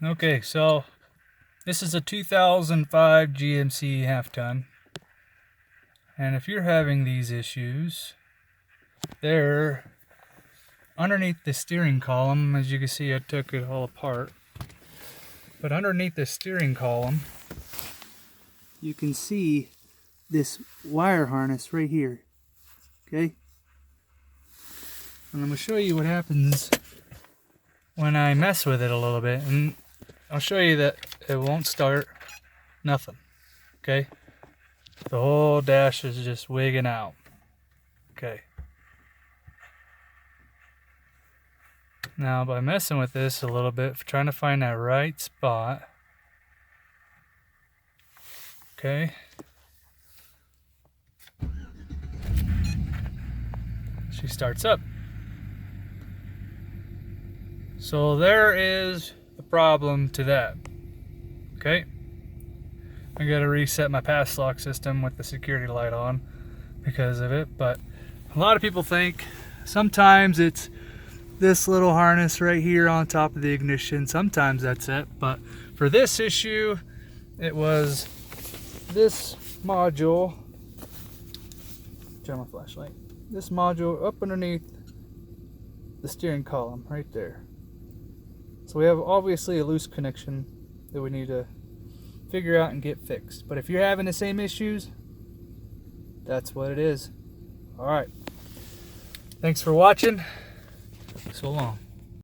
Okay, so this is a 2005 GMC half-ton, and if you're having these issues, they're underneath the steering column. As you can see, I took it all apart, but underneath the steering column you can see this wire harness right here. Okay, and I'm going to show you what happens when I mess with it a little bit, and I'll show you that it won't start, nothing. Okay, the whole dash is just wigging out. Okay, now by messing with this a little bit, trying to find that right spot, okay, she starts up. So there is a problem to that. Okay, I gotta reset my pass lock system with the security light on because of it, but a lot of people think sometimes it's this little harness right here on top of the ignition, sometimes that's it, but for this issue it was this module. Turn my flashlight. This module up underneath the steering column right there. So we have obviously a loose connection that we need to figure out and get fixed. But if you're having the same issues, that's what it is. Alright. Thanks for watching. So long.